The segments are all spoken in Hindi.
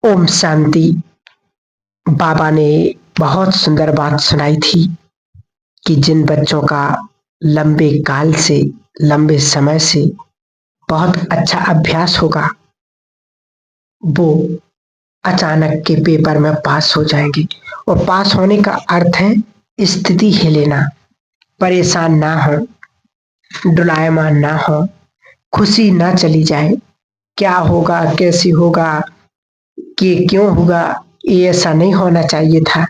ओम शांति। बाबा ने बहुत सुंदर बात सुनाई थी कि जिन बच्चों का लंबे काल से, लंबे समय से बहुत अच्छा अभ्यास होगा, वो अचानक के पेपर में पास हो जाएंगे। और पास होने का अर्थ है स्थिति ही लेना, परेशान ना हो, डुलायमान ना हो, खुशी ना चली जाए। क्या होगा, कैसे होगा, कि क्यों होगा, ये ऐसा नहीं होना चाहिए था।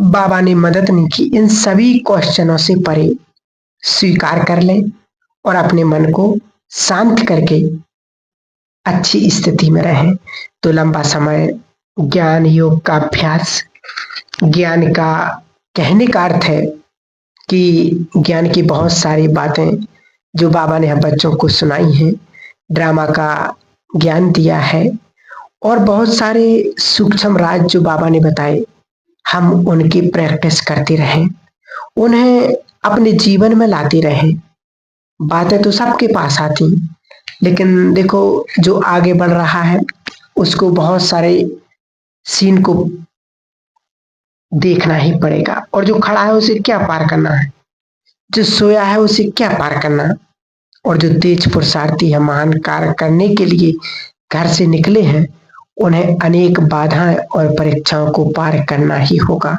बाबा ने मदद नहीं की। इन सभी क्वेश्चनों से परे स्वीकार कर ले और अपने मन को शांत करके अच्छी स्थिति में रहें तो लंबा समय ज्ञान योग का अभ्यास। ज्ञान का कहने का अर्थ है कि ज्ञान की बहुत सारी बातें जो बाबा ने हम बच्चों को सुनाई हैं, ड्रामा का ज्ञान दिया है और बहुत सारे सूक्ष्म राज जो बाबा ने बताए, हम उनकी प्रैक्टिस करते रहें, उन्हें अपने जीवन में लाते रहें। बातें तो सबके पास आती, लेकिन देखो जो आगे बढ़ रहा है उसको बहुत सारे सीन को देखना ही पड़ेगा, और जो खड़ा है उसे क्या पार करना है, जो सोया है उसे क्या पार करना, और जो तेज पुरुषार्थी है, महान कार्य करने के लिए घर से निकले हैं, उन्हें अनेक बाधाएं और परीक्षाओं को पार करना ही होगा।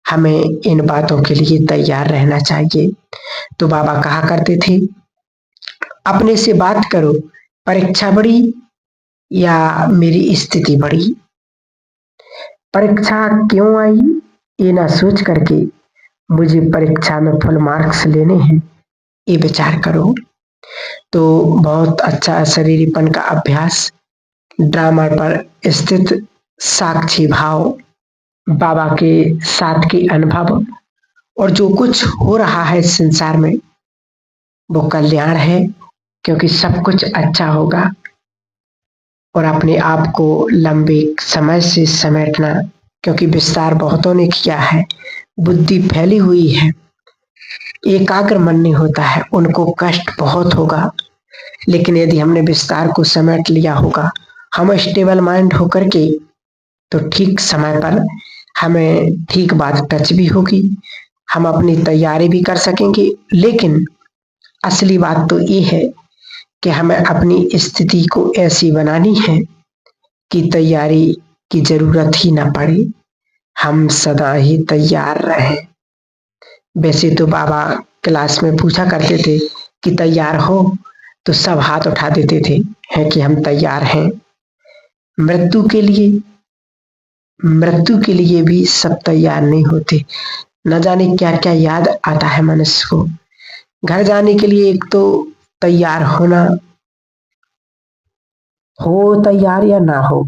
हमें इन बातों के लिए तैयार रहना चाहिए। तो बाबा कहा करते थे, अपने से बात करो, परीक्षा बड़ी या मेरी स्थिति बड़ी। परीक्षा क्यों आई ये ना सोच करके मुझे परीक्षा में फुल मार्क्स लेने हैं, ये विचार करो। तो बहुत अच्छा शरीरीपन का अभ्यास, ड्रामा पर स्थित साक्षी भाव, बाबा के साथ के अनुभव, और जो कुछ हो रहा है संसार में वो कल्याण है, क्योंकि सब कुछ अच्छा होगा। और अपने आप को लंबे समय से समेटना, क्योंकि विस्तार बहुतों ने किया है, बुद्धि फैली हुई है, एकाग्र मन नहीं होता है, उनको कष्ट बहुत होगा। लेकिन यदि हमने विस्तार को समेट लिया होगा, हम स्टेबल माइंड होकर के, तो ठीक समय पर हमें ठीक बात टच भी होगी, हम अपनी तैयारी भी कर सकेंगे। लेकिन असली बात तो ये है कि हमें अपनी स्थिति को ऐसी बनानी है कि तैयारी की जरूरत ही ना पड़े, हम सदा ही तैयार रहें। वैसे तो बाबा क्लास में पूछा करते थे कि तैयार हो, तो सब हाथ उठा देते थे है कि हम तैयार हैं। मृत्यु के लिए, मृत्यु के लिए भी सब तैयार नहीं होते। न जाने क्या क्या याद आता है मनुष्य को। घर जाने के लिए एक तो तैयार होना, हो तैयार या ना हो,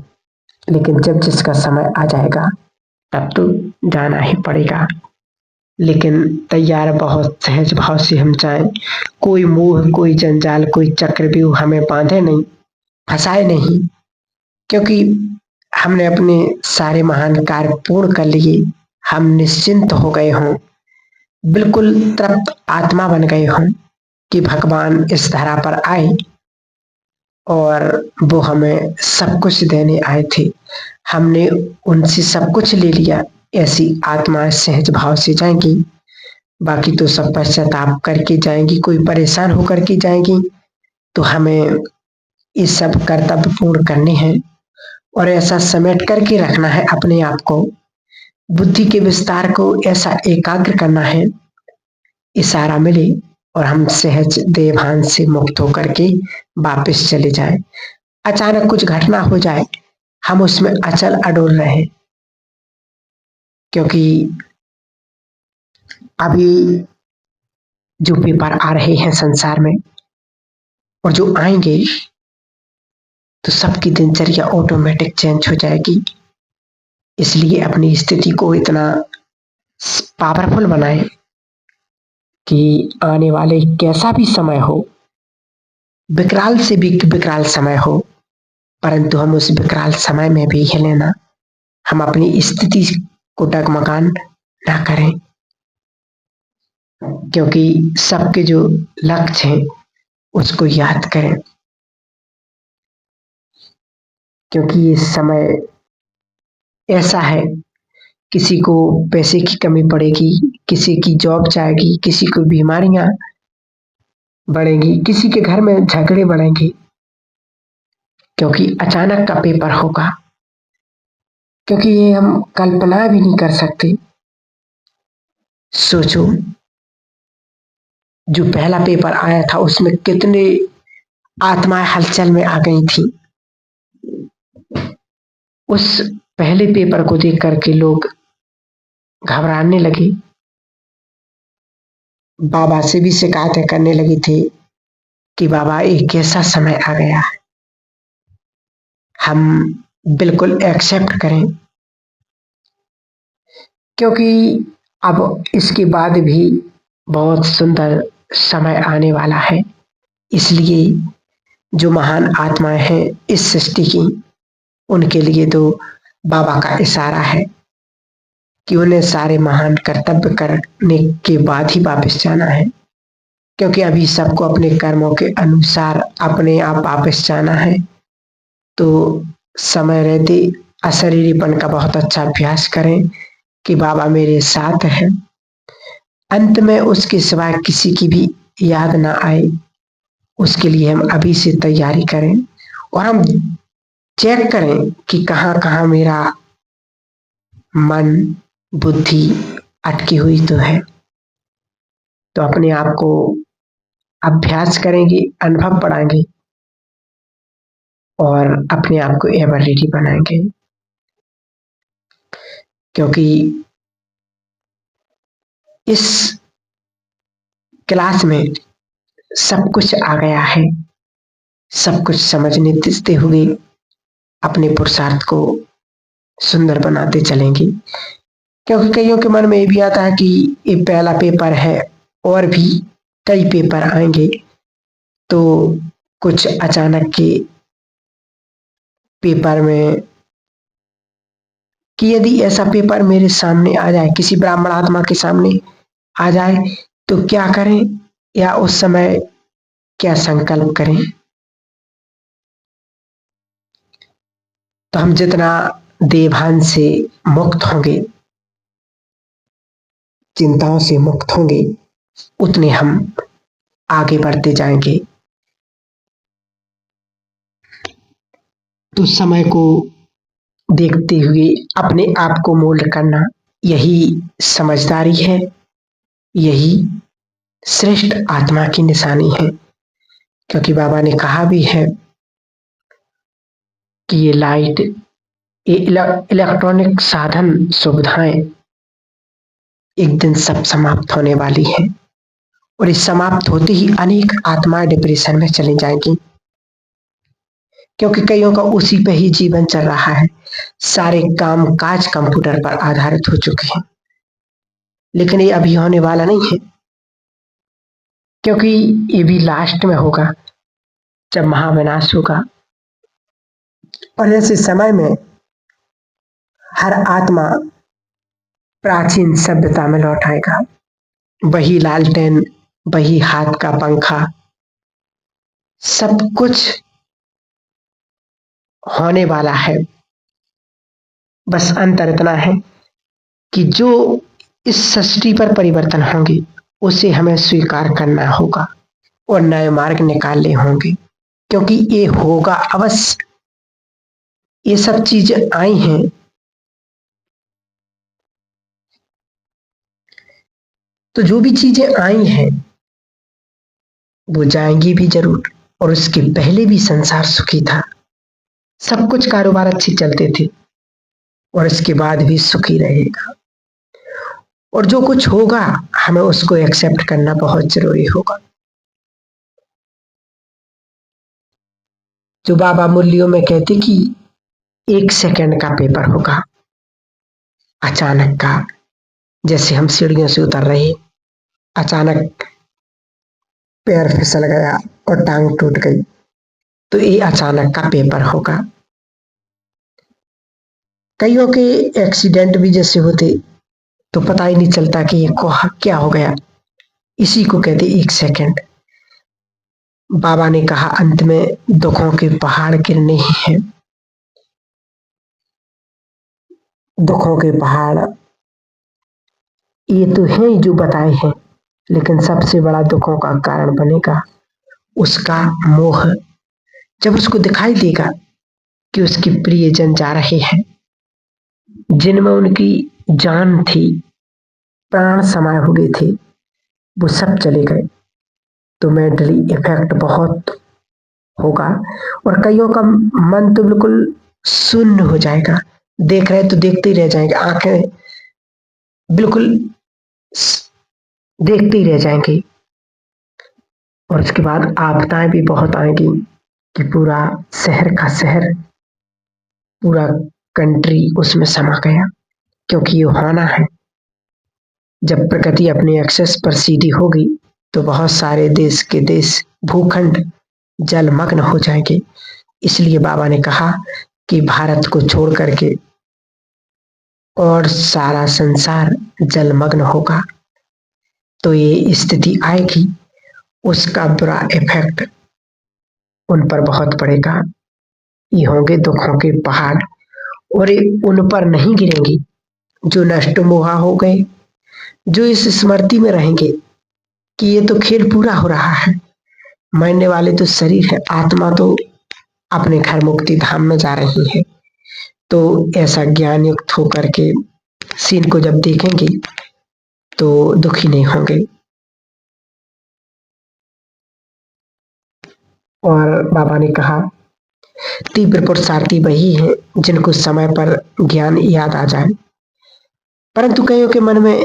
लेकिन जब जिसका समय आ जाएगा तब तो जाना ही पड़ेगा। लेकिन तैयार बहुत सहज भाव से हम चाहें, कोई मोह, कोई जंजाल, कोई चक्रव्यूह हमें बांधे नहीं, फंसाए नहीं, क्योंकि हमने अपने सारे महान कार्य पूर्ण कर लिए, हम निश्चिंत हो गए हों, बिल्कुल तृप्त आत्मा बन गए हों कि भगवान इस धरा पर आए और वो हमें सब कुछ देने आए थे, हमने उनसे सब कुछ ले लिया। ऐसी आत्मा सहज भाव से जाएंगी, बाकी तो सब पश्चाताप करके जाएंगी, कोई परेशान होकर के जाएंगी। तो हमें ये सब कर्तव्य पूर्ण करने हैं और ऐसा समेट करके रखना है अपने आप को, बुद्धि के विस्तार को ऐसा एकाग्र करना है, इशारा मिले और हम सहज देवभान से मुक्त होकर के वापस चले जाएं। अचानक कुछ घटना हो जाए, हम उसमें अचल अडोल रहे, क्योंकि अभी जो पेपर आ रहे हैं संसार में और जो आएंगे, तो सबकी दिनचर्या ऑटोमेटिक चेंज हो जाएगी। इसलिए अपनी स्थिति को इतना पावरफुल बनाएं कि आने वाले कैसा भी समय हो, विकराल से भी विकराल समय हो, परंतु हम उस विकराल समय में भी हिले ना, हम अपनी स्थिति को डगमगान ना करें, क्योंकि सबके जो लक्ष्य हैं उसको याद करें। क्योंकि ये समय ऐसा है, किसी को पैसे की कमी पड़ेगी, किसी की जॉब जाएगी, किसी को बीमारियां बढ़ेंगी, किसी के घर में झगड़े बढ़ेंगे, क्योंकि अचानक का पेपर होगा, क्योंकि ये हम कल्पना भी नहीं कर सकते। सोचो, जो पहला पेपर आया था उसमें कितने आत्माएं हलचल में आ गई थी। उस पहले पेपर को देख करके लोग घबराने लगे, बाबा से भी शिकायतें करने लगी थी कि बाबा एक कैसा समय आ गया है, हम बिल्कुल एक्सेप्ट करें, क्योंकि अब इसके बाद भी बहुत सुंदर समय आने वाला है। इसलिए जो महान आत्माएं हैं इस सृष्टि की, उनके लिए तो बाबा का इशारा है कि उन्हें सारे महान कर्तव्य करने के बाद ही वापस जाना है, क्योंकि अभी सबको अपने कर्मों के अनुसार अपने आप वापस जाना है। तो समय रहते अशरीरीपन का बहुत अच्छा अभ्यास करें कि बाबा मेरे साथ है। अंत में उसके सिवाय किसी की भी याद ना आए, उसके लिए हम अभी से तैयारी करें और हम चेक करें कि कहाँ कहाँ मेरा मन बुद्धि अटकी हुई तो है। तो अपने आप को अभ्यास करेंगे, अनुभव बढ़ाएंगे और अपने आप को एवर रेडी बनाएंगे, क्योंकि इस क्लास में सब कुछ आ गया है। सब कुछ समझने दिखते हुए अपने पुरुषार्थ को सुंदर बनाते चलेंगे, क्योंकि कईयों के मन में ये भी आता है कि ये पहला पेपर है और भी कई पेपर आएंगे, तो कुछ अचानक के पेपर में कि यदि ऐसा पेपर मेरे सामने आ जाए, किसी ब्राह्मण आत्मा के सामने आ जाए, तो क्या करें या उस समय क्या संकल्प करें। तो हम जितना देवान से मुक्त होंगे, चिंताओं से मुक्त होंगे, उतने हम आगे बढ़ते जाएंगे। तो समय को देखते हुए अपने आप को मोल्ड करना, यही समझदारी है, यही श्रेष्ठ आत्मा की निशानी है। क्योंकि बाबा ने कहा भी है कि ये लाइट, ये इलेक्ट्रॉनिक साधन सुविधाएं एक दिन सब समाप्त होने वाली है, और इस समाप्त होते ही अनेक आत्माएं डिप्रेशन में चली जाएंगी, क्योंकि कईयों का उसी पे ही जीवन चल रहा है। सारे काम काज कंप्यूटर पर आधारित हो चुके हैं, लेकिन ये अभी होने वाला नहीं है, क्योंकि ये भी लास्ट में होगा जब महाविनाश होगा। और ऐसे समय में हर आत्मा प्राचीन सभ्यता में लौट आएगा। वही लालटेन, वही हाथ का पंखा, सब कुछ होने वाला है। बस अंतर इतना है कि जो इस सृष्टि पर परिवर्तन होंगे उसे हमें स्वीकार करना होगा और नए मार्ग निकालने होंगे, क्योंकि ये होगा अवश्य। ये सब चीजें आई हैं, तो जो भी चीजें आई हैं वो जाएंगी भी जरूर। और उसके पहले भी संसार सुखी था, सब कुछ कारोबार अच्छे चलते थे, और इसके बाद भी सुखी रहेगा। और जो कुछ होगा हमें उसको एक्सेप्ट करना बहुत जरूरी होगा। जो बाबा मूल्यों में कहते कि 1 सेकंड का पेपर होगा, अचानक का, जैसे हम सीढ़ियों से उतर रहे, अचानक पैर फिसल गया और टांग टूट गई, तो ये अचानक का पेपर होगा। कईयों के एक्सीडेंट भी जैसे होते तो पता ही नहीं चलता कि ये क्या हो गया, इसी को कहते 1 सेकंड। बाबा ने कहा अंत में दुखों के पहाड़ गिरने ही हैं, दुखों के पहाड़ ये तो हैं ही जो बताए हैं, लेकिन सबसे बड़ा दुखों का कारण बनेगा उसका मोह। जब उसको दिखाई देगा कि उसके प्रियजन जा रहे हैं, जिनमें उनकी जान थी, प्राण समाये हुए थे, वो सब चले गए, तो मेंटली इफेक्ट बहुत होगा और कईयों का मन तो बिल्कुल शून्य हो जाएगा। देख रहे तो देखते ही रह जाएंगे, आंखें बिल्कुल देखते ही रह जाएंगे। और उसके बाद आपदाएं भी बहुत आएंगी कि पूरा शहर का शहर, पूरा कंट्री उसमें समा गया, क्योंकि ये होना है। जब प्रकृति अपने एक्सेस पर सीधी होगी तो बहुत सारे देश के देश भूखंड जलमग्न हो जाएंगे। इसलिए बाबा ने कहा कि भारत को छोड़ करके और सारा संसार जलमग्न होगा, तो ये स्थिति आएगी, उसका बुरा इफेक्ट उन पर बहुत पड़ेगा। ये होंगे दुखों के पहाड़ और ये उन पर नहीं गिरेंगी जो नष्ट मोहा हो गए, जो इस स्मृति में रहेंगे कि ये तो खेल पूरा हो रहा है, मरने वाले तो शरीर है, आत्मा तो अपने घर मुक्ति धाम में जा रही है। तो ऐसा ज्ञान युक्त होकर के सीन को जब देखेंगे तो दुखी नहीं होंगे। और बाबा ने कहा तीव्र पुरुषार्थी वही है जिनको समय पर ज्ञान याद आ जाए। परंतु कईयों के मन में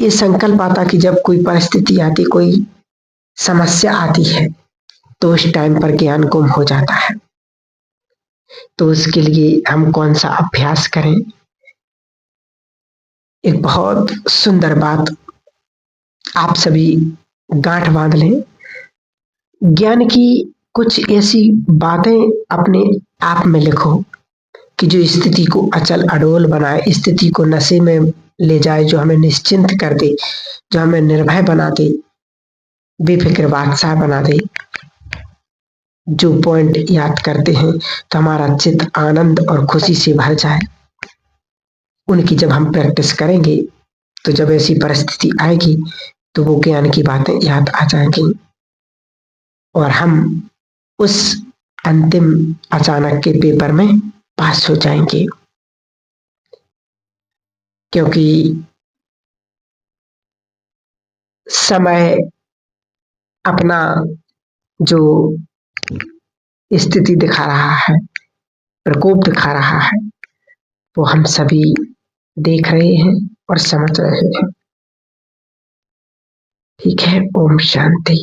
ये संकल्प आता कि जब कोई परिस्थिति आती, कोई समस्या आती है, तो उस टाइम पर ज्ञान गुम हो जाता है। तो उसके लिए हम कौन सा अभ्यास करें? एक बहुत सुंदर बात आप सभी गांठ बांध लें। ज्ञान की कुछ ऐसी बातें अपने आप में लिखो कि जो स्थिति को अचल अडोल बनाए, स्थिति को नशे में ले जाए, जो हमें निश्चिंत कर दे, जो हमें निर्भय बना दे, बेफिक्र बादशाह बना दे। जो पॉइंट याद करते हैं तो हमारा चित्त आनंद और खुशी से भर जाए। उनकी जब हम प्रैक्टिस करेंगे तो जब ऐसी परिस्थिति आएगी तो वो ज्ञान की बातें याद आ जाएंगी और हम उस अंतिम अचानक के पेपर में पास हो जाएंगे। क्योंकि समय अपना जो स्थिति दिखा रहा है, प्रकोप दिखा रहा है, वो हम सभी देख रहे हैं और समझ रहे हैं। ठीक है, ओम शांति।